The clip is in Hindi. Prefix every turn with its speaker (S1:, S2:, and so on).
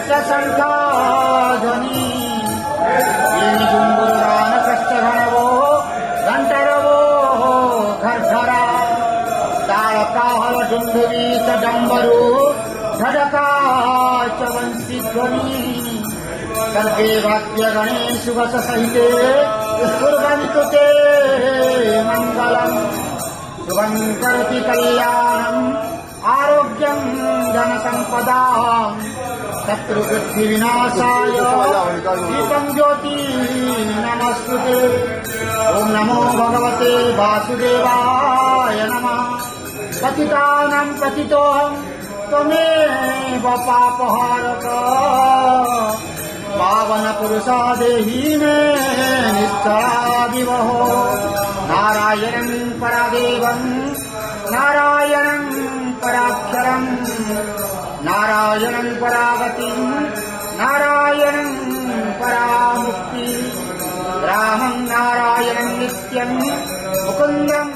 S1: सशंखाध्वनि जुम्बुरान कष्टघनवो घंटरवो घरघरा ताड़काहल डुंडुरी डंबरू धड़का च वंशीध्वनि सर्वे वाक्यगणे शुभस सहिते कुर्वन्तु ते मङ्गलम् शुभं करोति कल्याणम् आरोग्यं धनसम्पदाम् शत्रुबुद्धिविनाशाय दीपं ज्योति नमस्तुते। ओम नमो भगवते वासुदेवाय नमः। पतितानां पतितोऽहं त्वमेव पापहारक पावन पुरुषा देहि मे निश्चलादिवहो। नारायणं परादेवं नारायणं पराक्षरं नारायणं परागतिं नारायणं परामुक्ति रामं नारायणं नित्यं मुकुन्दं